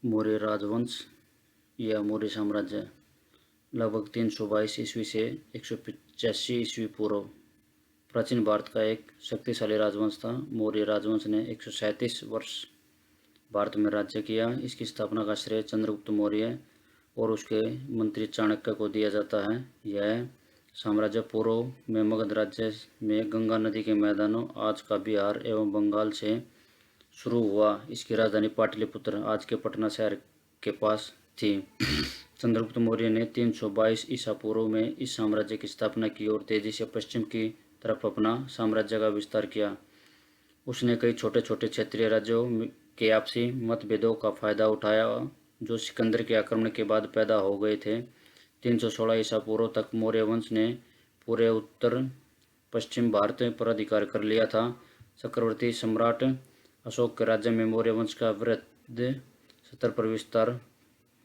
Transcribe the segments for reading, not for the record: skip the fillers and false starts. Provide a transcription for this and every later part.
मौर्य राजवंश या मौर्य साम्राज्य लगभग 322 ईस्वी से 185 ईस्वी पूर्व प्राचीन भारत का एक शक्तिशाली राजवंश था। मौर्य राजवंश ने 137 वर्ष भारत में राज्य किया। इसकी स्थापना का श्रेय चंद्रगुप्त मौर्य और उसके मंत्री चाणक्य को दिया जाता है। यह साम्राज्य पूर्व में मगध राज्य में गंगा नदी के मैदानों, आज का बिहार एवं बंगाल से शुरू हुआ। इसकी राजधानी पाटलिपुत्र, आज के पटना शहर के पास थी। चंद्रगुप्त मौर्य ने 322 ईसा पूर्व में इस साम्राज्य की स्थापना की और तेजी से पश्चिम की तरफ अपना साम्राज्य का विस्तार किया। उसने कई छोटे छोटे क्षेत्रीय राज्यों के आपसी मतभेदों का फायदा उठाया जो सिकंदर के आक्रमण के बाद पैदा हो गए थे। 316 ईसा पूर्व तक मौर्य वंश ने पूरे उत्तर पश्चिम भारत पर अधिकार कर लिया था। चक्रवर्ती सम्राट अशोक के राज्य में मौर्य वंश का वृहद स्तर पर विस्तार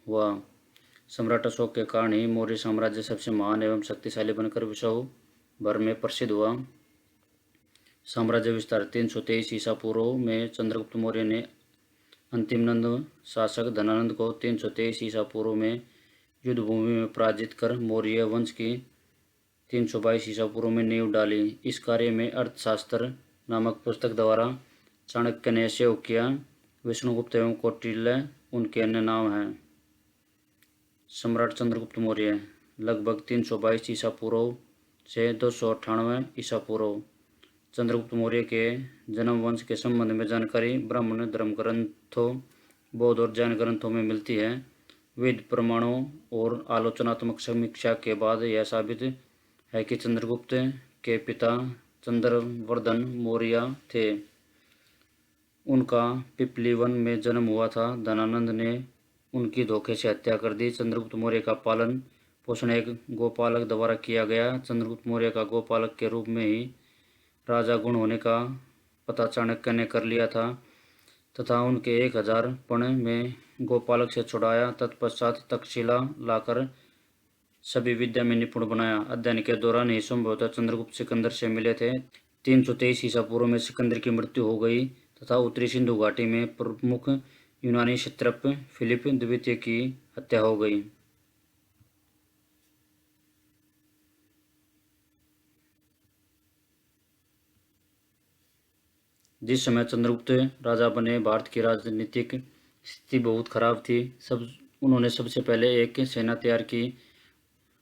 हुआ। सम्राट अशोक के कारण ही मौर्य साम्राज्य सबसे महान एवं शक्तिशाली बनकर विश्व भर में प्रसिद्ध हुआ। साम्राज्य विस्तार 323 ईसा पूर्व में चंद्रगुप्त मौर्य ने अंतिम नंद शासक धनानंद को 323 ईसा पूर्व में युद्धभूमि में पराजित कर मौर्य वंश की 322 ईसा पूर्व में नींव डाली। इस कार्य में अर्थशास्त्र नामक पुस्तक द्वारा चाणक्य ने सहयोग किया। विष्णुगुप्त एवं कौटिल्य उनके अन्य नाम हैं। सम्राट चंद्रगुप्त मौर्य लगभग 322 ईसा पूर्व से 298 ईसा पूर्व। चंद्रगुप्त मौर्य के जन्म वंश के संबंध में जानकारी ब्राह्मण धर्म ग्रंथों, बौद्ध और जैन ग्रंथों में मिलती है। वेद प्रमाणों और आलोचनात्मक समीक्षा के बाद यह साबित है कि चंद्रगुप्त के पिता चंद्रवर्धन मौर्य थे। उनका पिपलीवन में जन्म हुआ था। धनानंद ने उनकी धोखे से हत्या कर दी। चंद्रगुप्त मौर्य का पालन पोषण एक गोपालक द्वारा किया गया। चंद्रगुप्त मौर्य का गोपालक के रूप में ही राजा गुण होने का पता चाणक्य ने कर लिया था तथा उनके 1000 पण में गोपालक से छुड़ाया। तत्पश्चात तक्षशिला लाकर सभी विद्या में निपुण बनाया। अध्ययन के दौरान ही संभवतः चंद्रगुप्त सिकंदर से मिले थे। 323 ईसा पूर्व में सिकंदर की मृत्यु हो गई तथा उत्तरी सिंधु घाटी में प्रमुख यूनानी क्षत्रप फिलिप द्वितीय की हत्या हो गई। जिस समय चंद्रगुप्त राजा बने, भारत की राजनीतिक स्थिति बहुत खराब थी। उन्होंने सबसे पहले एक सेना तैयार की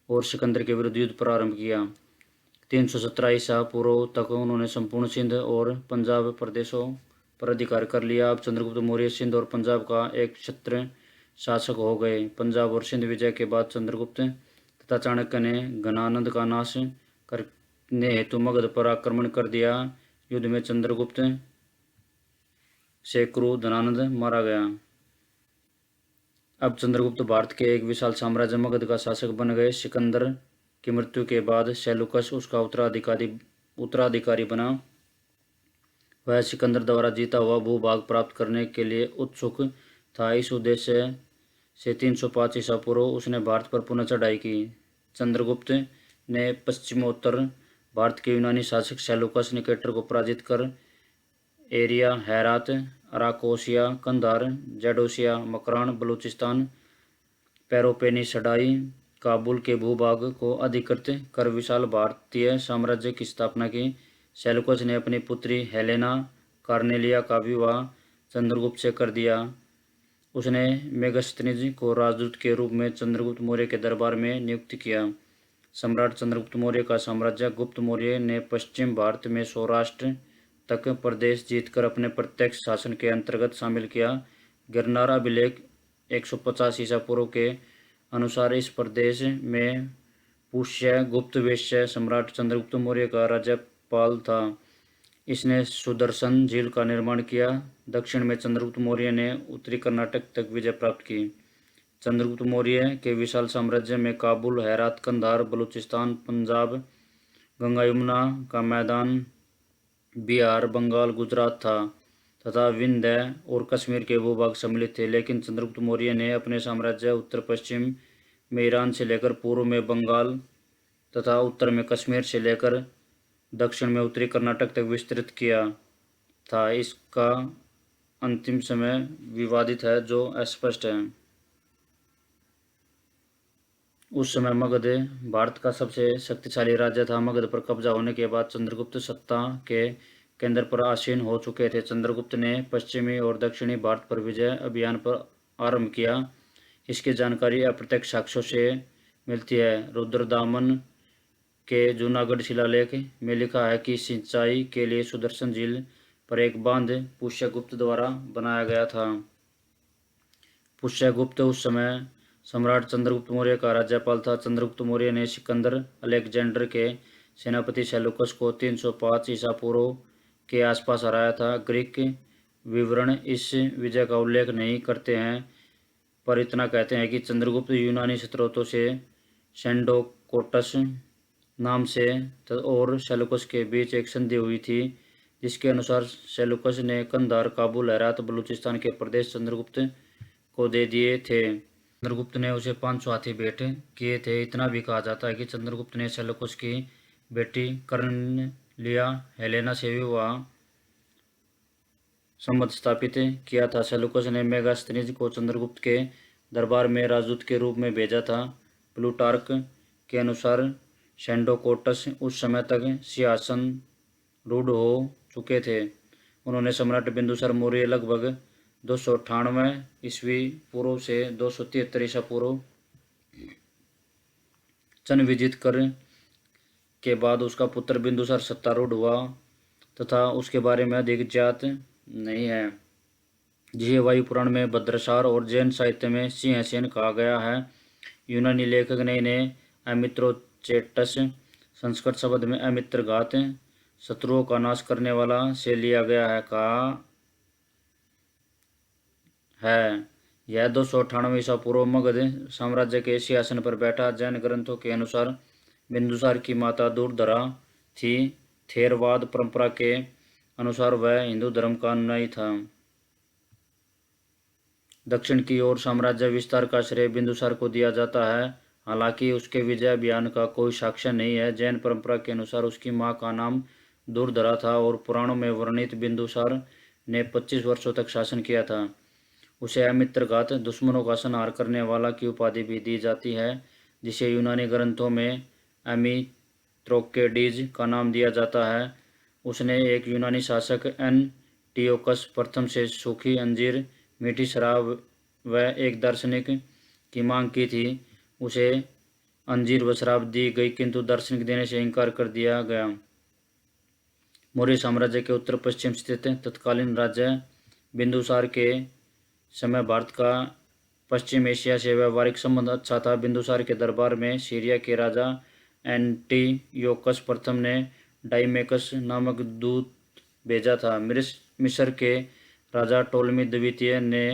और सिकंदर के विरुद्ध युद्ध प्रारंभ किया। 317 ईसा पूर्व तक उन्होंने संपूर्ण सिंध और पंजाब प्रदेशों पर अधिकार कर लिया। अब चंद्रगुप्त मौर्य सिंध और पंजाब का एक क्षत्र शासक हो गए। पंजाब और सिंध विजय के बाद चंद्रगुप्त तथा चाणक्य ने घनानंद का नाश करने हेतु मगध पर आक्रमण कर दिया। युद्ध में चंद्रगुप्त से क्रू धनानंद मारा गया। अब चंद्रगुप्त भारत के एक विशाल साम्राज्य मगध का शासक बन गए। सिकंदर की मृत्यु के बाद सेलुकस उसका उत्तराधिकारी बना। वह सिकंदर द्वारा जीता हुआ भूभाग प्राप्त करने के लिए उत्सुक था। इस उद्देश्य से 305 ईसा पूर्व उसने भारत पर पुनः चढ़ाई की। चंद्रगुप्त ने पश्चिमोत्तर भारत के यूनानी शासक सेलुकस निकेटर को पराजित कर एरिया, हेरात, अराकोसिया, कंधार, जैडोसिया, मकरान, बलूचिस्तान, पेरोपेनिसडाई, काबुल के भूभाग को अधिकृत कर विशाल भारतीय साम्राज्य की स्थापना की। सेलुकस ने अपनी पुत्री हेलेना कार्नेलिया का विवाह चंद्रगुप्त से कर दिया। उसने मेगस्थनीज को राजदूत के रूप में चंद्रगुप्त मौर्य के दरबार में नियुक्त किया। सम्राट चंद्रगुप्त मौर्य का साम्राज्य। गुप्त मौर्य ने पश्चिम भारत में सौराष्ट्र तक प्रदेश जीतकर अपने प्रत्यक्ष शासन के अंतर्गत शामिल किया। गिरनार अभिलेख 150 ईसा पूर्व के अनुसार इस प्रदेश में पुष्य गुप्त वैश्य सम्राट चंद्रगुप्त मौर्य का राज्यपाल था। इसने सुदर्शन झील का निर्माण किया। दक्षिण में चंद्रगुप्त मौर्य ने उत्तरी कर्नाटक तक विजय प्राप्त की। चंद्रगुप्त मौर्य के विशाल साम्राज्य में काबुल, हेरात, कंधार, बलूचिस्तान, पंजाब, गंगा यमुना का मैदान, बिहार, बंगाल, गुजरात था तथा विंध्य और कश्मीर के भूभाग सम्मिलित थे। लेकिन चंद्रगुप्त मौर्य ने अपने साम्राज्य उत्तर पश्चिम में ईरान से लेकर पूर्व में बंगाल तथा उत्तर में कश्मीर से लेकर दक्षिण में उत्तरी कर्नाटक तक विस्तृत किया था। इसका अंतिम समय विवादित है, जो अस्पष्ट है। उस समय मगध भारत का सबसे शक्तिशाली राज्य था। मगध पर कब्जा होने के बाद चंद्रगुप्त सत्ता के केंद्र पर आसीन हो चुके थे। चंद्रगुप्त ने पश्चिमी और दक्षिणी भारत पर विजय अभियान पर आरंभ किया। इसकी जानकारी अप्रत्यक्ष साक्ष्यों से मिलती है। रुद्रदामन के जूनागढ़ शिलालेख में लिखा है कि सिंचाई के लिए सुदर्शन झील पर एक बांध पुष्यगुप्त द्वारा बनाया गया था। पुष्यगुप्त उस समय सम्राट चंद्रगुप्त मौर्य का राज्यपाल था। चंद्रगुप्त मौर्य ने सिकंदर अलेक्जेंडर के सेनापति सेलुकस को 305 ईसा पूर्व के आसपास हराया था। ग्रीक विवरण इस विजय का उल्लेख नहीं करते हैं, पर इतना कहते हैं कि चंद्रगुप्त यूनानी स्त्रोतों से सेंडोकोटस नाम से और सेलुकस के बीच एक संधि हुई थी, जिसके अनुसार सेलुकस ने कंधार, काबुल, हेरात, बलूचिस्तान के प्रदेश चंद्रगुप्त को दे दिए थे। चंद्रगुप्त ने उसे 500 हाथी भेंट किए थे। इतना भी कहा जाता है कि चंद्रगुप्त ने सेलुकस की बेटी कर्नेलिया हेलेना से विवाह संबंध स्थापित किया था। सेलुकस ने मेगास्थनीज को चंद्रगुप्त के दरबार में राजदूत के रूप में भेजा था। प्लूटार्क के अनुसार सेंडोकोटस उस समय तक सिंहासन रूढ़ हो चुके थे। उन्होंने सम्राट बिंदुसार मौर्य लगभग 298 ईस्वी पूर्व से 273 ईसा पूर्व चन विजित कर के बाद उसका पुत्र बिंदुसार सत्तारूढ़ हुआ तथा उसके बारे में अधिक ज्ञात नहीं है, जिसे वायु पुराण में भद्रसार और जैन साहित्य में सिंहसेन कहा गया है। यूनानी लेखक ने इन्हें अमित्रोचेटस, संस्कृत शब्द में अमित्रघात, शत्रुओं का नाश करने वाला से लिया गया है, कहा है। यह 298 ईसा पूर्व मगध साम्राज्य के सिंहासन पर बैठा। जैन ग्रंथों के अनुसार बिंदुसार की माता दुर्धरा थी। थेरवाद परंपरा के अनुसार वह हिंदू धर्म का अनुयायी था। दक्षिण की ओर साम्राज्य विस्तार का श्रेय बिंदुसार को दिया जाता है, हालांकि उसके विजय अभियान का कोई साक्ष्य नहीं है। जैन परंपरा के अनुसार उसकी मां का नाम दुर्धरा था और पुराणों में वर्णित बिंदुसार ने 25 वर्षों तक शासन किया था। उसे अमित्रघात, दुश्मनों का संहार करने वाला की उपाधि भी दी जाती है, जिसे यूनानी ग्रंथों में अमित्रोकेडीज का नाम दिया जाता है। उसने एक यूनानी शासक एंटियोकस प्रथम से सूखी अंजीर, मीठी शराब व एक दार्शनिक की मांग की थी। उसे अंजीर व शराब दी गई, किंतु दार्शनिक देने से इनकार कर दिया गया। मौर्य साम्राज्य के उत्तर पश्चिम स्थित तत्कालीन राज्य बिंदुसार के समय भारत का पश्चिम एशिया से व्यावहारिक संबंध अच्छा था। बिंदुसार के दरबार में सीरिया के राजा एंटियोकस प्रथम ने डाइमेकस नामक दूत भेजा था। मिस्र के राजा टोलमी द्वितीय ने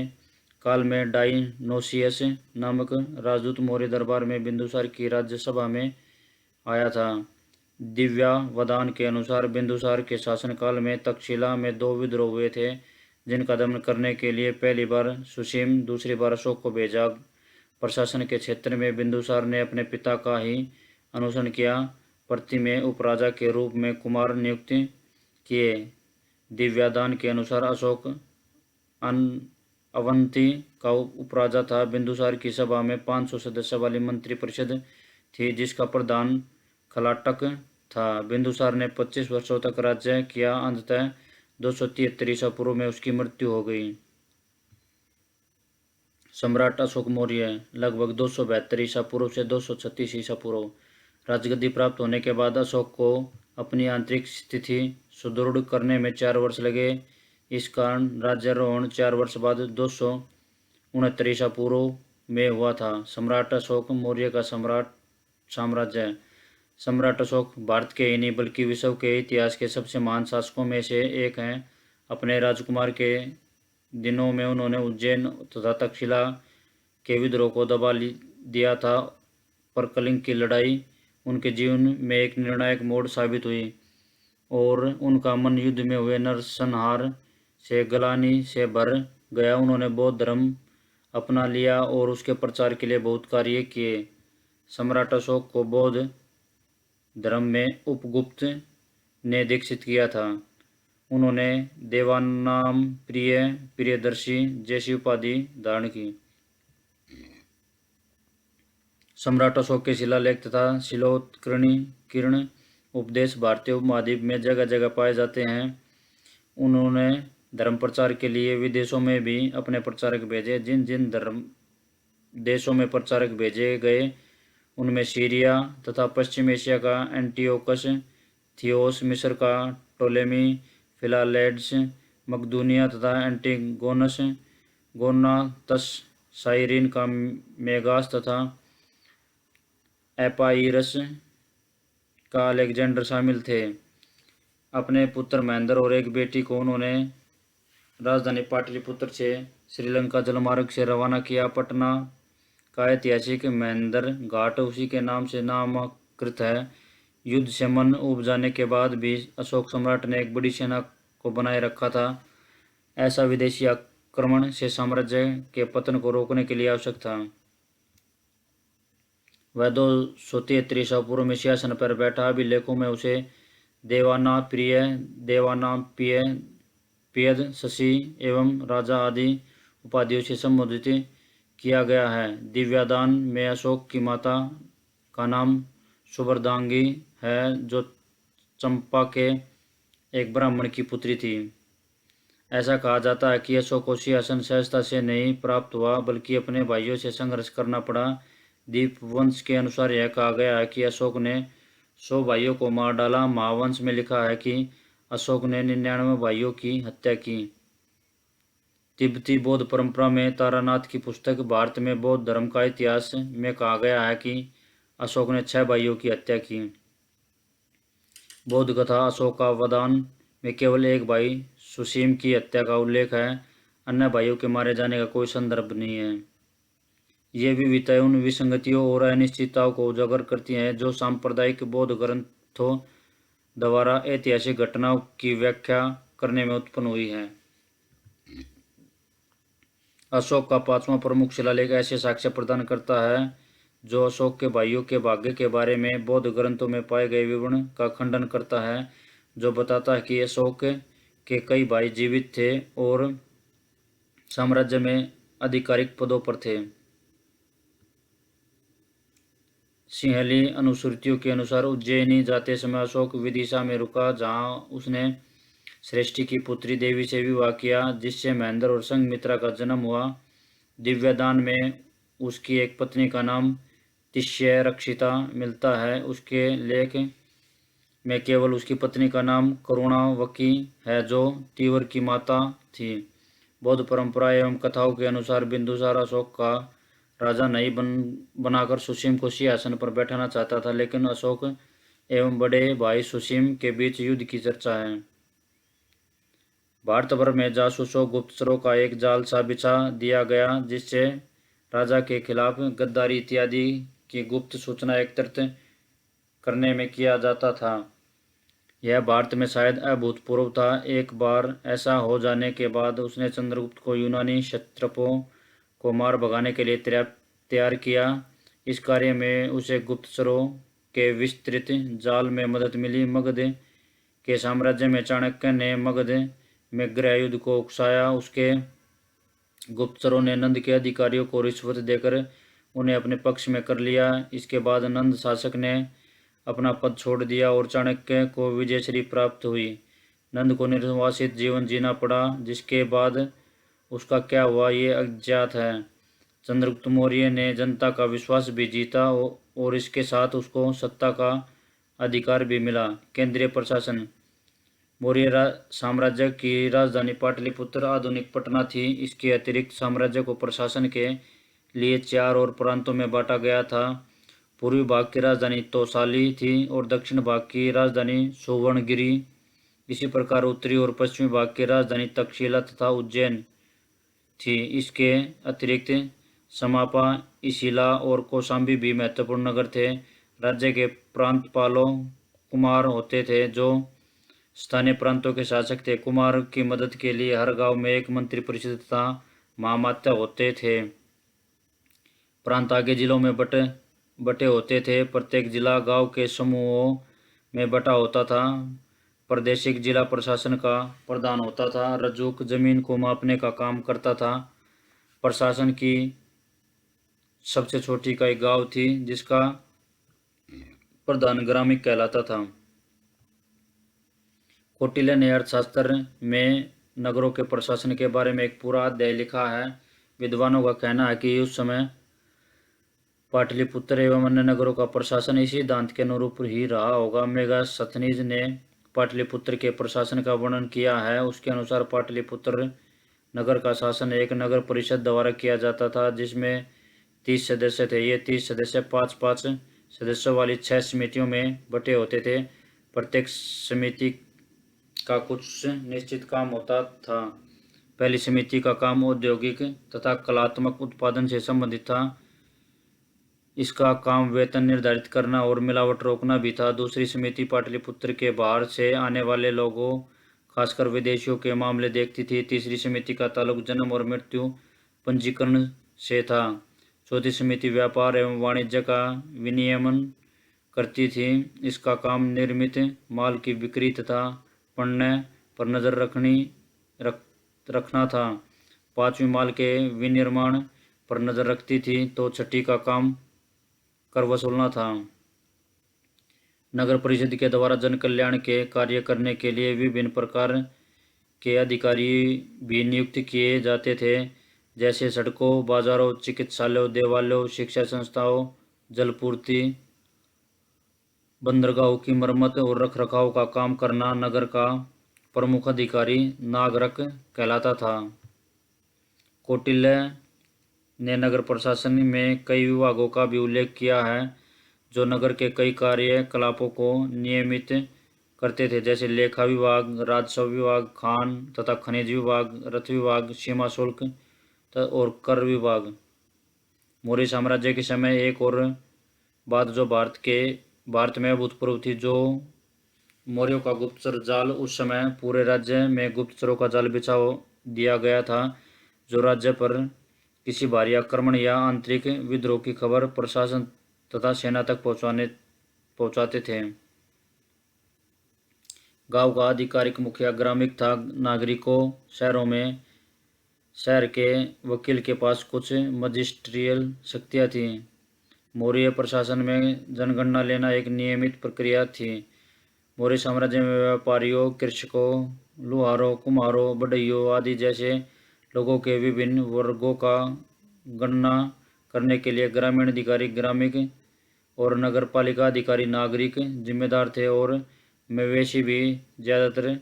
काल में डाइनोसियस नामक राजदूत मौर्य दरबार में बिंदुसार की राज्यसभा में आया था। दिव्यावदान के अनुसार बिंदुसार के शासनकाल में तक्षशिला में 2 विद्रोह हुए थे, जिनका दमन करने के लिए पहली बार सुसीम, दूसरी बार अशोक को भेजा। प्रशासन के क्षेत्र में बिंदुसार ने अपने पिता का ही अनुसरण किया। प्रति में उपराजा के रूप में कुमार नियुक्त किए। दिव्यादान के अनुसार अशोक अवंती का उपराजा था। बिंदुसार की सभा में 500 सदस्य वाली मंत्रिपरिषद थी, जिसका प्रधान खलाटक था। बिंदुसार ने 25 वर्षों तक राज्य किया। अंततः 273 ईसा पूर्व में उसकी मृत्यु हो गई। सम्राट अशोक मौर्य लगभग 272 ईसा पूर्व से 236 ईसा पूर्व। राजगद्दी प्राप्त होने के बाद अशोक को अपनी आंतरिक स्थिति सुदृढ़ करने में 4 वर्ष लगे। इस कारण राज्यारोहण 4 वर्ष बाद 269 ईसा पूर्व में हुआ था। सम्राट अशोक मौर्य का साम्राज्य। सम्राट अशोक भारत के ही नहीं बल्कि विश्व के इतिहास के सबसे महान शासकों में से एक हैं। अपने राजकुमार के दिनों में उन्होंने उज्जैन तथा तक्षशिला के विद्रोह को दबा दिया था, पर कलिंग की लड़ाई उनके जीवन में एक निर्णायक मोड़ साबित हुई और उनका मन युद्ध में हुए नरसंहार से ग्लानि से भर गया। उन्होंने बौद्ध धर्म अपना लिया और उसके प्रचार के लिए बहुत कार्य किए। सम्राट अशोक को बौद्ध धर्म में उपगुप्त ने दीक्षित किया था। उन्होंने देवानाम प्रिय, प्रियदर्शी जैसी उपाधि धारण की। सम्राट अशोक के शिलालेख तथा शिलोत्कीर्ण उपदेश भारतीय उपमहाद्वीप में जगह जगह पाए जाते हैं। उन्होंने धर्म प्रचार के लिए विदेशों में भी अपने प्रचारक भेजे। जिन जिन धर्म देशों में प्रचारक भेजे गए उनमें सीरिया तथा पश्चिम एशिया का एंटियोकस थियोस, मिस्र का टोलेमी फिलालेड्स, मकदूनिया तथा एंटिगोनस गोनातस, साइरिन का मेगास तथा एपाइरस का अलेक्जेंडर शामिल थे। अपने पुत्र महेंद्र और एक बेटी को उन्होंने राजधानी पाटलिपुत्र से श्रीलंका जलमार्ग से रवाना किया। पटना का ऐतिहासिक महेंद्र घाट उसी के नाम से नामकृत है। युद्ध से मन उब जाने के बाद भी अशोक सम्राट ने एक बड़ी सेना को बनाए रखा था। ऐसा विदेशी आक्रमण से साम्राज्य के पतन को रोकने के लिए आवश्यक था। वह 273 ईसा पूर्व में सिंहासन पर बैठा। अभिलेखों में उसे देवाना प्रिय, देवाना प्रिय, पियद, शशि एवं राजा आदि उपाधियों से संबोधित किया गया है। दिव्यादान में अशोक की माता का नाम सुभद्रांगी है, जो चंपा के एक ब्राह्मण की पुत्री थी। ऐसा कहा जाता है कि अशोक को सिंहासन सहजता से नहीं प्राप्त हुआ, बल्कि अपने भाइयों से संघर्ष करना पड़ा। दीपवंश के अनुसार यह कहा गया है कि अशोक ने 100 भाइयों को मार डाला। महावंश में लिखा है कि अशोक ने 99 भाइयों की हत्या की। तिब्बती बौद्ध परंपरा में तारानाथ की पुस्तक भारत में बौद्ध धर्म का इतिहास में कहा गया है कि अशोक ने 6 भाइयों की हत्या की। बौद्ध कथा अशोकावदान में केवल एक भाई सुसीम की हत्या का उल्लेख है। अन्य भाइयों के मारे जाने का कोई संदर्भ नहीं है। ये विविधताएं उन विसंगतियों और अनिश्चितताओं को उजागर करती हैं जो सांप्रदायिक बौद्ध ग्रंथों द्वारा ऐतिहासिक घटनाओं की व्याख्या करने में उत्पन्न हुई है। अशोक का 5वां प्रमुख शिलालेख ऐसे साक्ष्य प्रदान करता है जो अशोक के भाइयों के भाग्य के बारे में बौद्ध ग्रंथों में पाए गए विवरण का खंडन करता है, जो बताता है कि अशोक के कई भाई जीवित थे और साम्राज्य में आधिकारिक पदों पर थे। सिंहली अनुश्रुतियों के अनुसार उज्जैनी जाते समय अशोक विदिशा में रुका, जहां उसने श्रेष्ठी की पुत्री देवी से विवाह किया, जिससे महेंद्र और संघमित्रा का जन्म हुआ। दिव्यदान में उसकी एक पत्नी का नाम तिष्य रक्षिता मिलता है। उसके लेख में केवल उसकी पत्नी का नाम करुणावकी है, जो तीवर की माता थी। बौद्ध परंपरा एवं कथाओं के अनुसार बिंदुसार अशोक का राजा नहीं बनाकर सुसीम को सिंहासन पर बैठाना चाहता था, लेकिन अशोक एवं बड़े भाई सुसीम के बीच युद्ध की चर्चा है। भारत भर में जासूसों गुप्तचरों का एक जाल सा बिछा दिया गया, जिससे राजा के खिलाफ गद्दारी इत्यादि की गुप्त सूचना एकत्रित करने में किया जाता था। यह भारत में शायद अभूतपूर्व था। एक बार ऐसा हो जाने के बाद उसने चंद्रगुप्त को यूनानी क्षत्रपों को मार भगाने के लिए तैयार किया। इस कार्य में उसे गुप्तचरों के विस्तृत जाल में मदद मिली। मगध के साम्राज्य में चाणक्य ने मगध में गृह युद्ध को उकसाया। उसके गुप्तचरों ने नंद के अधिकारियों को रिश्वत देकर उन्हें अपने पक्ष में कर लिया। इसके बाद नंद शासक ने अपना पद छोड़ दिया और चाणक्य को विजयश्री प्राप्त हुई। नंद को निर्वासित जीवन जीना पड़ा, जिसके बाद उसका क्या हुआ ये अज्ञात है। चंद्रगुप्त मौर्य ने जनता का विश्वास भी जीता और इसके साथ उसको सत्ता का अधिकार भी मिला। केंद्रीय प्रशासन मौर्य साम्राज्य की राजधानी पाटलिपुत्र आधुनिक पटना थी। इसके अतिरिक्त साम्राज्य को प्रशासन के लिए 4 और प्रांतों में बांटा गया था। पूर्वी भाग की राजधानी तौसाली थी और दक्षिण भाग की राजधानी सुवर्णगिरी। इसी प्रकार उत्तरी और पश्चिमी भाग की राजधानी तक्षशिला तथा उज्जैन थी। इसके अतिरिक्त समापा, इसिला और कौशाम्बी भी महत्वपूर्ण नगर थे। राज्य के प्रांतपालों कुमार होते थे, जो स्थानीय प्रांतों के शासक थे। कुमार की मदद के लिए हर गांव में एक मंत्री परिषद तथा महामात्य होते थे। प्रांत आगे जिलों में बटे होते थे। प्रत्येक जिला गांव के समूहों में बटा होता था। प्रादेशिक जिला प्रशासन का प्रधान होता था। रजूक जमीन को मापने का काम करता था। प्रशासन की सबसे छोटी इकाई गांव थी, जिसका प्रधान ग्रामिक कहलाता था। कौटिल्य ने अर्थशास्त्र में नगरों के प्रशासन के बारे में एक पूरा अध्याय लिखा है। विद्वानों का कहना है कि उस समय पाटलिपुत्र एवं अन्य नगरों का प्रशासन इसी सिद्धांत के अनुरूप ही रहा होगा। मेगास्थनीज ने पाटलिपुत्र के प्रशासन का वर्णन किया है। उसके अनुसार पाटलिपुत्र नगर का शासन एक नगर परिषद द्वारा किया जाता था, जिसमें 30 सदस्य थे। ये 30 सदस्य 5-5 सदस्यों वाली 6 समितियों में बटे होते थे। प्रत्येक समिति का कुछ निश्चित काम होता था। पहली समिति का काम औद्योगिक तथा कलात्मक उत्पादन से संबंधित था। इसका काम वेतन निर्धारित करना और मिलावट रोकना भी था। दूसरी समिति पाटलिपुत्र के बाहर से आने वाले लोगों, खासकर विदेशियों के मामले देखती थी। तीसरी समिति का ताल्लुक जन्म और मृत्यु पंजीकरण से था। चौथी समिति व्यापार एवं वाणिज्य का विनियमन करती थी। इसका काम निर्मित माल की बिक्री तथा पण्य पर नजर रखना था। पांचवी माल के विनिर्माण पर नजर रखती थी, तो छठी का काम कर वसूलना था। नगर परिषद के द्वारा जन कल्याण के कार्य करने के लिए विभिन्न प्रकार के अधिकारी भी नियुक्त किए जाते थे, जैसे सड़कों, बाजारों, चिकित्सालयों, देवालयों, शिक्षा संस्थाओं, जलपूर्ति, बंदरगाहों की मरम्मत और रखरखाव का काम करना। नगर का प्रमुख अधिकारी नागरक कहलाता था। कौटिल्य ने नगर प्रशासन में कई विभागों का भी उल्लेख किया है, जो नगर के कई कार्यकलापों को नियमित करते थे, जैसे लेखा विभाग, राजस्व विभाग, खान तथा खनिज विभाग, रथ विभाग, सीमा शुल्क और कर विभाग। मौर्य साम्राज्य के समय एक और बात जो भारत में अभूतपूर्व थी, जो मौर्यों का गुप्तचर जाल। उस समय पूरे राज्य में गुप्तचरों का जाल बिछा दिया गया था, जो राज्य पर किसी भारी आक्रमण या आंतरिक विद्रोह की खबर प्रशासन तथा सेना तक पहुंचाते थे। गांव का आधिकारिक मुखिया ग्रामिक था। नागरिकों शहरों में शहर के वकील के पास कुछ मजिस्ट्रियल शक्तियां थीं। मौर्य प्रशासन में जनगणना लेना एक नियमित प्रक्रिया थी। मौर्य साम्राज्य में व्यापारियों, कृषकों, लुहारों, कुम्हारों, बढ़इयों आदि जैसे लोगों के विभिन्न वर्गों का गणना करने के लिए ग्रामीण अधिकारी ग्रामिक और नगरपालिका अधिकारी नागरिक जिम्मेदार थे, और मवेशी भी ज्यादातर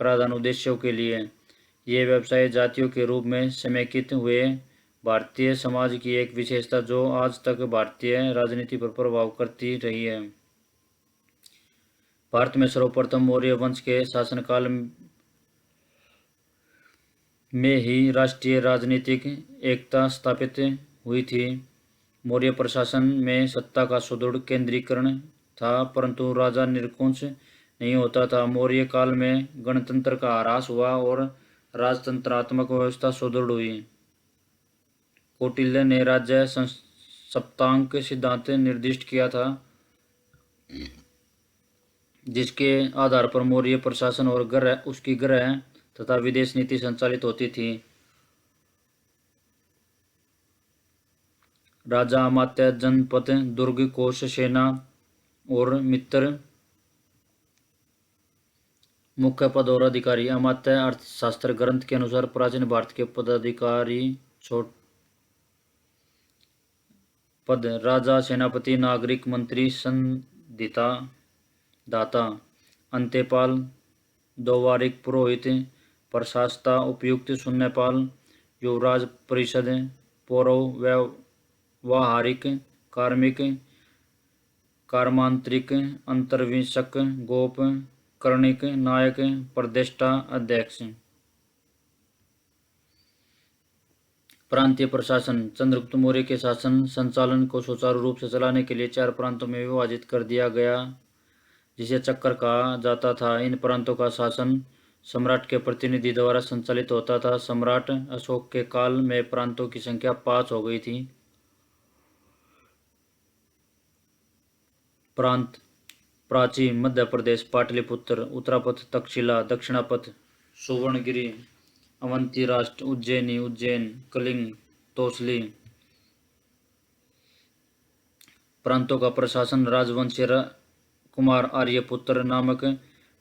कराधान उद्देश्यों के लिए। ये व्यवसाय जातियों के रूप में समेकित हुए। भारतीय समाज की एक विशेषता जो आज तक भारतीय राजनीति पर प्रभाव करती रही है। भारत में सर्वप्रथम मौर्य वंश के शासनकाल में ही राष्ट्रीय राजनीतिक एकता स्थापित हुई थी। मौर्य प्रशासन में सत्ता का सुदृढ़ केंद्रीकरण था, परंतु राजा निरंकुश नहीं होता था। मौर्य काल में गणतंत्र का ह्रास हुआ और राजतंत्रात्मक व्यवस्था सुदृढ़ हुई। कौटिल्य ने राज्य सप्तांक सिद्धांत निर्दिष्ट किया था, जिसके आधार पर मौर्य प्रशासन और उसकी गृह तथा विदेश नीति संचालित होती थी। राजा, अमात्य, जनपद, दुर्ग, कोष, सेना और मित्र मुख्य पद और अधिकारी। अमात्य अर्थशास्त्र ग्रंथ के अनुसार प्राचीन भारत के पदाधिकारी छोट पद राजा, सेनापति, नागरिक, मंत्री, संधिता दाता, अंत्यपाल, द्वारिक, पुरोहित, प्रशासता, उपयुक्त, शून्यपाल, युवराज, परिषद, पौरव, व्यावहारिक, कार्मिक, कार्मांतरिक, अंतर्विशक, गोप, कर्णिक, नायक, प्रदेष्टा, अध्यक्ष। प्रांतीय प्रशासन। चंद्रगुप्त मौर्य के शासन संचालन को सुचारू रूप से चलाने के लिए 4 प्रांतों में विभाजित कर दिया गया, जिसे चक्कर कहा जाता था। इन प्रांतों का शासन सम्राट के प्रतिनिधि द्वारा संचालित होता था। सम्राट अशोक के काल में प्रांतों की संख्या 5 हो गई थी। प्रांत प्राची मध्य प्रदेश, पाटलिपुत्र उत्तरापथ, तक्षशिला दक्षिणापथ, सुवर्णगिरी अवंती, राष्ट्र उज्जैनी उज्जैन, कलिंग तोसली। प्रांतों का प्रशासन राजवंशी कुमार आर्यपुत्र नामक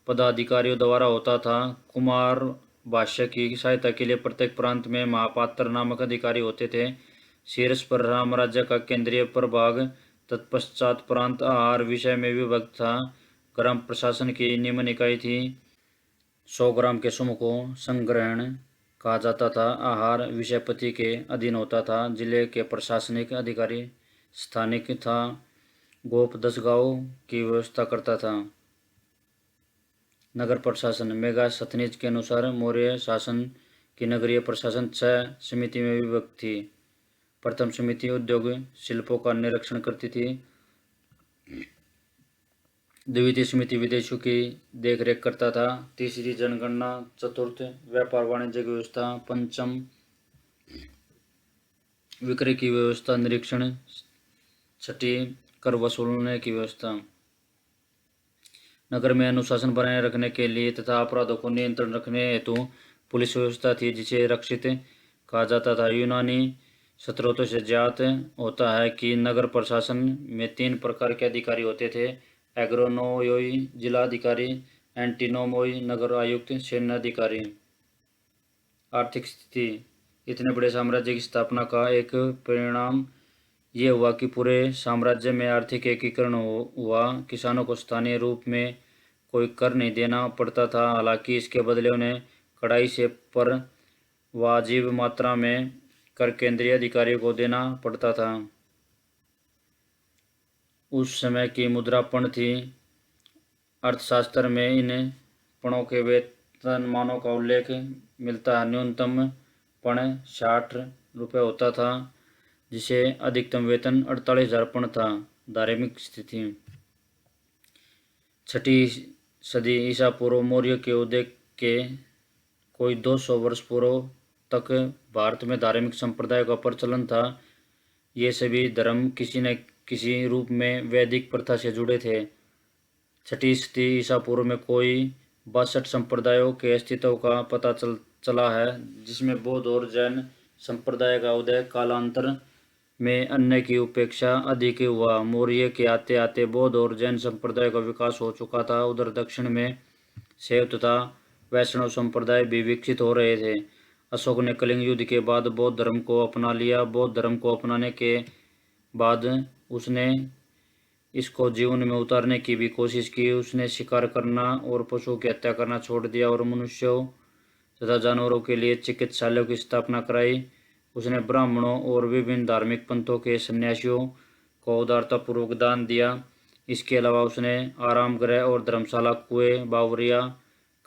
पदाधिकारियों द्वारा होता था। कुमार भाष्य की सहायता के लिए प्रत्येक प्रांत में महापात्र नामक अधिकारी होते थे। शीर्ष पर रामराज्य का केंद्रीय प्रभाग, तत्पश्चात प्रांत आहार विषय में विभक्त था। ग्राम प्रशासन की निम्न इकाई थी। 100 ग्राम के समूह को संग्रहण कहा जाता था। आहार विषयपति के अधीन होता था। जिले के प्रशासनिक अधिकारी स्थानिक था। गोप 10 गांव की व्यवस्था करता था। नगर प्रशासन मेगास्थनीज के अनुसार मौर्य शासन की नगरीय प्रशासन 6 समिति में विभक्त थी। प्रथम समिति उद्योग शिल्पों का निरीक्षण करती थी। द्वितीय समिति विदेशों की देखरेख करता था। तीसरी जनगणना। चतुर्थ व्यापार वाणिज्य की व्यवस्था। पंचम विक्रय की व्यवस्था निरीक्षण। छठी कर वसूलने की व्यवस्था। नगर में अनुशासन बनाए रखने के लिए तथा अपराधों को नियंत्रण रखने हेतु पुलिस व्यवस्था थी, जिसे रक्षित कहा जाता था। यूनानी स्रोतों से ज्ञात होता है कि नगर प्रशासन में 3 प्रकार के अधिकारी होते थे। एग्रोनोमोई जिलाधिकारी, एंटीनोमोई नगर आयुक्त, सैन्य अधिकारी। आर्थिक स्थिति। इतने बड़े साम्राज्य की स्थापना का एक परिणाम ये हुआ कि पूरे साम्राज्य में आर्थिक एकीकरण हुआ। किसानों को स्थानीय रूप में कोई कर नहीं देना पड़ता था। हालांकि इसके बदले उन्हें कड़ाई से पर वाजिब मात्रा में कर केंद्रीय अधिकारियों को देना पड़ता था। उस समय की मुद्रा पण थी। अर्थशास्त्र में इन पणों के वेतनमानों का उल्लेख मिलता है। न्यूनतम पण 60 रुपये होता था, जिसे अधिकतम वेतन 48,000 पण था। धार्मिक स्थिति। 6ठी सदी ईसा पूर्व मौर्य के उदय के कोई 200 वर्ष पूर्व तक भारत में धार्मिक संप्रदाय का प्रचलन था। ये सभी धर्म किसी न किसी रूप में वैदिक प्रथा से जुड़े थे। 6ठी सदी ईसा पूर्व में कोई 62 संप्रदायों के अस्तित्व का पता चला है, जिसमें बौद्ध और जैन संप्रदाय का उदय कालांतर में अन्य की उपेक्षा अधिक हुआ। मौर्य के आते आते बौद्ध और जैन संप्रदाय का विकास हो चुका था। उधर दक्षिण में शैव तथा वैष्णव संप्रदाय भी विकसित हो रहे थे। अशोक ने कलिंग युद्ध के बाद बौद्ध धर्म को अपना लिया। बौद्ध धर्म को अपनाने के बाद उसने इसको जीवन में उतारने की भी कोशिश की। उसने शिकार करना और पशुओं की हत्या करना छोड़ दिया और मनुष्यों तथा जानवरों के लिए चिकित्सालयों की स्थापना कराई। उसने ब्राह्मणों और विभिन्न धार्मिक पंथों के सन्यासियों को उदारतापूर्वक दान दिया। इसके अलावा उसने आराम गृह और धर्मशाला, कुएं, बावरिया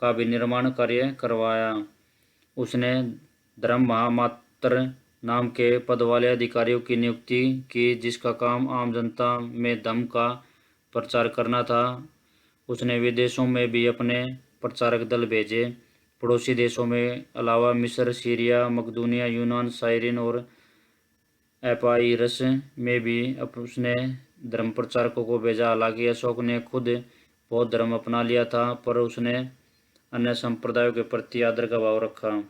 का भी निर्माण कार्य करवाया। उसने धर्म महामात्र नाम के पद वाले अधिकारियों की नियुक्ति की, जिसका काम आम जनता में धर्म का प्रचार करना था। उसने विदेशों में भी अपने प्रचारक दल भेजे। पड़ोसी देशों में अलावा मिस्र, सीरिया, मकदूनिया, यूनान, साइरिन और एपाइरस में भी उसने धर्म प्रचारकों को भेजा। हालांकि अशोक ने खुद बौद्ध धर्म अपना लिया था, पर उसने अन्य संप्रदायों के प्रति आदर का भाव रखा।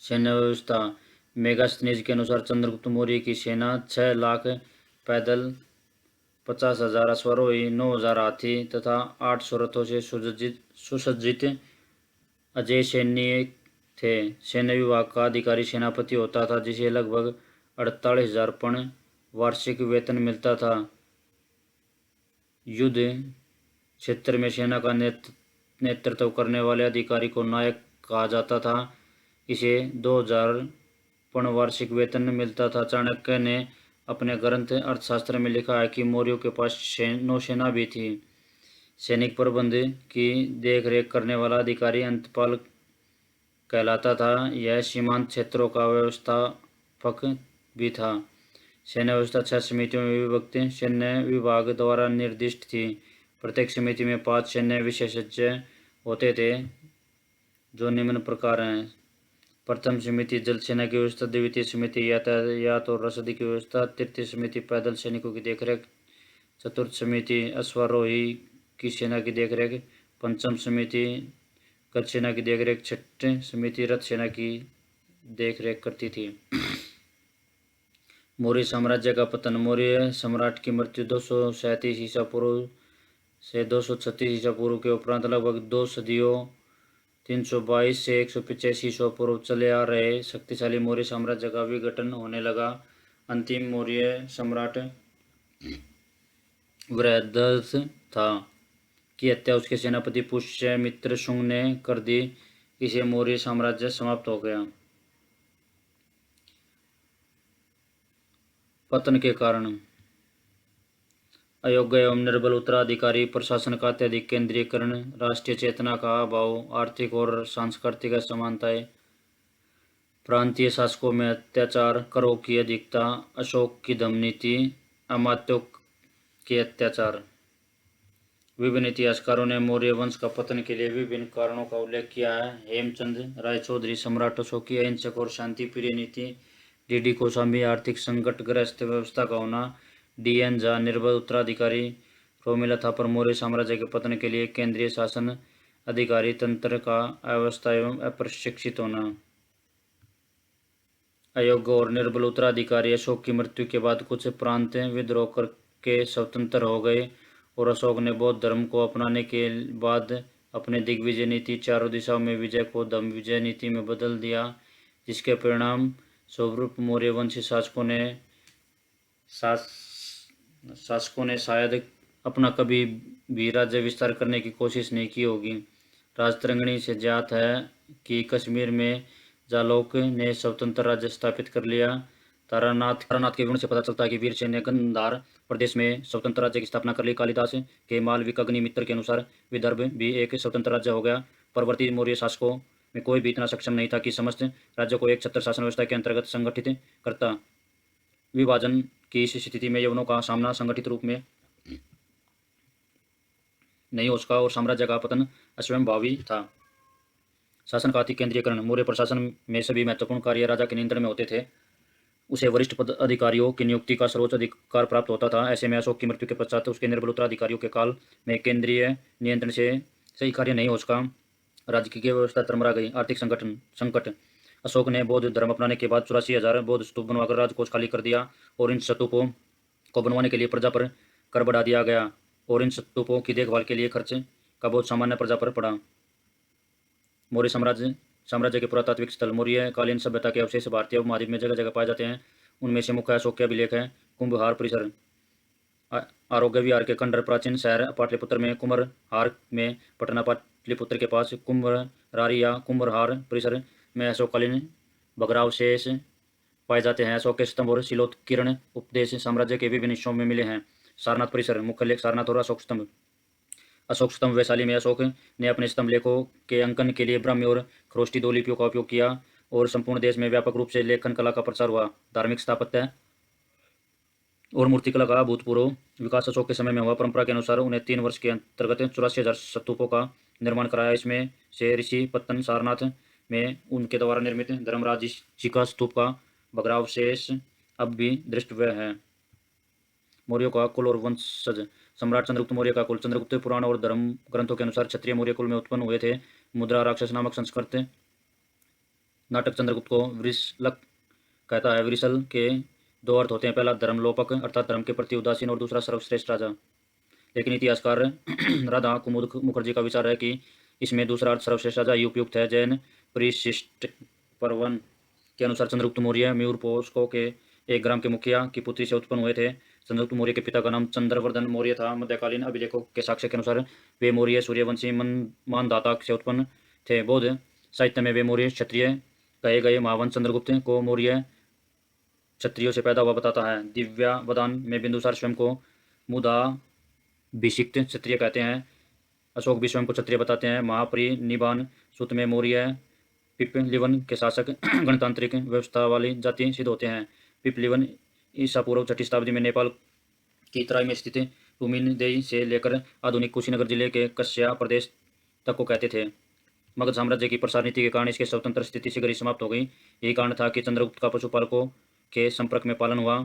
सैन्य व्यवस्था। मेगास्थनीज के अनुसार चंद्रगुप्त मौर्य की सेना 6 लाख पैदल, 50,000 अश्वारोही, 9,000 हाथी तथा 800 रथों से सुसज्जित अजय सैनिक थे। सैन्य विभाग का अधिकारी सेनापति होता था, जिसे लगभग 48,000 पण वार्षिक वेतन मिलता था। युद्ध क्षेत्र में सेना का नेतृत्व करने वाले अधिकारी को नायक कहा जाता था। इसे 2,000 पण वार्षिक वेतन मिलता था। चाणक्य ने अपने ग्रंथ अर्थशास्त्र में लिखा है कि मौर्यों के पास नौसेना भी थी। सैनिक प्रबंध की देखरेख करने वाला अधिकारी अंतपाल कहलाता था। यह सीमांत क्षेत्रों का व्यवस्थापक भी था। सैन्य व्यवस्था 6 समितियों में विभक्त सैन्य विभाग द्वारा निर्दिष्ट थी। प्रत्येक समिति में 5 सैन्य विशेषज्ञ होते थे, जो निम्न प्रकार हैं। प्रथम समिति जल सेना की व्यवस्था, द्वितीय समिति यातायात और रसद की व्यवस्था, तृतीय समिति पैदल सैनिकों की देखरेख, चतुर्थ समिति अश्वारोही की सेना की देखरेख, पंचम समिति गज सेना की देखरेख, छठी समिति रथ सेना की देखरेख करती थी। मौर्य साम्राज्य का पतन। मौर्य सम्राट की मृत्यु 237 ईसा पूर्व से 236 ईसा पूर्व के उपरांत लगभग 2 सदियों 322 से 185 ईसा पूर्व चले आ रहे शक्तिशाली मौर्य साम्राज्य का विघटन होने लगा। अंतिम मौर्य सम्राट वृहदर्थ था की हत्या उसके सेनापति पुष्यमित्र शुंग ने कर दी। इसे मौर्य साम्राज्य समाप्त हो गया। पतन के कारण। अयोग्य एवं निर्बल उत्तराधिकारी, प्रशासन का अत्यधिक केंद्रीकरण, राष्ट्रीय चेतना का अभाव, आर्थिक और सांस्कृतिक असमानताएं, प्रांतीय शासकों में अत्याचार, करों की अधिकता, अशोक की दमनीति, अमात्यों के अत्याचार। विभिन्न इतिहासकारों ने मौर्य वंश का पतन के लिए विभिन्न कारणों का उल्लेख किया है। हेमचंद रायचौधरी, सम्राट अशोक की अहिंसक और शांति प्रिय नीति। डी कोसांबी, आर्थिक संकटग्रस्त व्यवस्था का होना। DN झा, निर्बल उत्तराधिकारी। रोमिला थापर, मौर्य साम्राज्य के पतन के लिए केंद्रीय शासन अधिकारी तंत्र का अव्यवस्था एवं अप्रशिक्षित होना। अयोग्य और निर्बल उत्तराधिकारी। अशोक की मृत्यु के बाद कुछ प्रांत विद्रोह करके स्वतंत्र हो गए और अशोक ने बौद्ध धर्म को अपनाने के बाद अपने दिग्विजय नीति चारों दिशाओं में विजय को धम्म विजय नीति में बदल दिया, जिसके परिणाम स्वरूप मौर्य वंशी शासकों ने शायद अपना कभी भी राज्य विस्तार करने की कोशिश नहीं की होगी। राजतरंगिणी से ज्ञात है कि कश्मीर में जालौक ने स्वतंत्र राज्य स्थापित कर लिया। तारानाथ के गुण से पता चलता है कि वीरसेन ने गंधार प्रदेश में स्वतंत्र राज्य की स्थापना कर ली। कालिदास के मालविकाग्नि मित्र के अनुसार विदर्भ भी एक स्वतंत्र राज्य हो गया। परवर्ती मौर्य शासकों में कोई भी इतना सक्षम नहीं था कि समस्त राज्य को एक छत्र शासन व्यवस्था के अंतर्गत संगठित करता। विभाजन की इस स्थिति में यवनों का सामना संगठित रूप में नहीं हो सका और साम्राज्य का पतन अस्वयंभावी था। शासन का अति केंद्रीयकरण। मौर्य प्रशासन में सभी महत्वपूर्ण कार्य राजा के नियंत्रण में होते थे। उसे वरिष्ठ पद अधिकारियों की नियुक्ति का सर्वोच्च अधिकार प्राप्त होता था। ऐसे में अशोक की मृत्यु के पश्चात उसके निर्बल उत्तराधिकारियों के काल में केंद्रीय नियंत्रण से सही कार्य नहीं हो सका। राजकीय व्यवस्था तरमरा गई। आर्थिक संकट। अशोक ने बौद्ध धर्म अपनाने के बाद 84,000 बौद्ध स्तूप बनवाकर राजकोष खाली कर दिया और इन स्तूपों को बनवाने के लिए प्रजा पर कर बढ़ा दिया गया और इन स्तूपों की देखभाल के लिए खर्च का बोझ सामान्य प्रजा पर पड़ा। मौर्य साम्राज्य के पुरातात्विक स्थल। मौर्य कालीन सभ्यता के अवशेष भारतीय उपमहाद्वीप में जगह जगह पाए जाते हैं। उनमें से मुख्य अशोक के अभिलेख है। कुंभहार परिसर, आरोग्य विहार के खंडहर, प्राचीन शहर पाटलिपुत्र में, कुम्भहार में पटना पाटलिपुत्र के पास, कुम्भरारी या कुम्भहार परिसर में अशोककालीन भग्नावशेष पाए जाते हैं। अशोक के स्तंभ और शिलोत्कीर्ण उपदेश साम्राज्य के विभिन्न हिस्सों में मिले हैं। सारनाथ परिसर, मुख्य लेख सारनाथ और अशोक स्तंभ। अशोक स्तंभ वैशाली में अशोक ने अपने स्तंभ लेखों के अंकन के लिए ब्राह्मी और खरोष्टी दो लिपियों का उपयोग किया और संपूर्ण देश में व्यापक रूप से लेखन कला का प्रचार हुआ। धार्मिक स्थापत्य और मूर्तिकला का अभूतपूर्व विकास अशोक के समय में हुआ। परंपरा के अनुसार उन्हें 3 वर्ष के अंतर्गत 84,000 स्तूपों का निर्माण कराया। इसमें से ऋषि पत्तन सारनाथ में उनके द्वारा निर्मित धर्मराज जी का स्तूप का भग्नावशेष अब भी दृष्टव्य है। मौर्यों का कुल और वंशज। सम्राट चंद्रगुप्त मौर्य का कुल। चंद्रगुप्त पुराण और धर्म ग्रंथों के अनुसार क्षत्रिय मौर्य कुल में उत्पन्न हुए थे। मुद्रा राक्षस नामक संस्कृत नाटक चंद्रगुप्त को वृषलक कहता है। वृषल के 2 अर्थ होते हैं। पहला धर्मलोपक अर्थात धर्म के प्रति उदासीन और दूसरा सर्वश्रेष्ठ राजा। लेकिन इतिहासकार राधा कुमुद मुखर्जी का विचार है कि इसमें दूसरा अर्थ सर्वश्रेष्ठ राजा ही उपयुक्त है। जैन परिशिष्ट पर्वन के अनुसार चंद्रगुप्त मौर्य म्यूर पोस्को के एक ग्राम के मुखिया की पुत्री से उत्पन्न हुए थे। चंद्रगुप्त मौर्य के पिता का नाम चंद्रवर्धन मौर्य था। मध्यकालीन अभिलेखों के साक्ष्य के अनुसार वे मौर्य सूर्यवंशी मानधाता से उत्पन्न थे। बौद्ध साहित्य में वे मौर्य क्षत्रिय कहे गए महावंश चंद्रगुप्त को मौर्य क्षत्रियों से पैदा हुआ बताता है। दिव्यावदान में बिंदुसार स्वयं को मुदाभिषिक्त क्षत्रिय कहते हैं। अशोक भी स्वयं को क्षत्रिय बताते हैं। महापरिनिबान सूत्र में मौर्य पिपलिवन के शासक गणतांत्रिक व्यवस्था वाली जाति सिद्ध होते हैं। पिपलिवन ईसा पूर्व 6वीं शताब्दी में नेपाल की तराई में स्थित टुमिनदेई से लेकर आधुनिक कुशीनगर जिले के कस्या प्रदेश तक को कहते थे। मगध साम्राज्य की प्रसार नीति के कारण इसके स्वतंत्र स्थिति शीघ्र ही समाप्त हो गई। यही कारण था कि चंद्रगुप्त का पशुपालकों के संपर्क में पालन हुआ।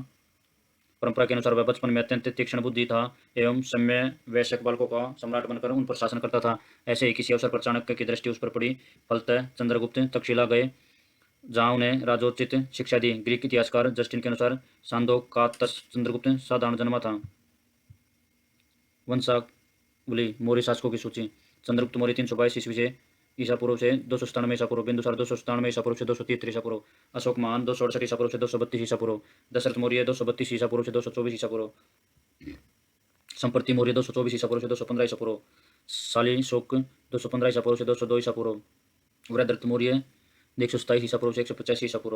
परंपरा के अनुसार वह बचपन में अत्यंत तीक्ष्ण बुद्धि था एवं सम्य वयस्क बालकों का सम्राट बनकर उन पर शासन करता था। ऐसे ही किसी अवसर पर चाणक्य की दृष्टि उस पर पड़ी। फलतः चंद्रगुप्त तक्षशिला गए, जहां उन्हें राजोचित शिक्षा दी। ग्रीक इतिहासकार जस्टिन के अनुसार सांदोकातस चंद्रगुप्त साधारण जन्मा था। वंशावली मौर्य शासकों की सूची। चंद्रगुप्त मौर्य 322 ईस्वी से ईसा पूर्व से 297 ईसा पूर्व, बिंदुसार 297 ईसा पूर्व से 273 ईसा पूर्व, अशोक महान 268 ईसा पूर्व से 232 ईसा पूर्व, दशरथ मौर्य 232 ईसा पूर्व से 224 ईसा पूर्व, संप्रति मौर्य 224 ईसा पूर्व से 215 ईसा पूर्व, शालिशोक 215 ईसा पूर्व से 202 ईसा पूर्व, वृहद्रथ मौर्य 127 ईसा पूर्व से 185 ईसा पूर्व।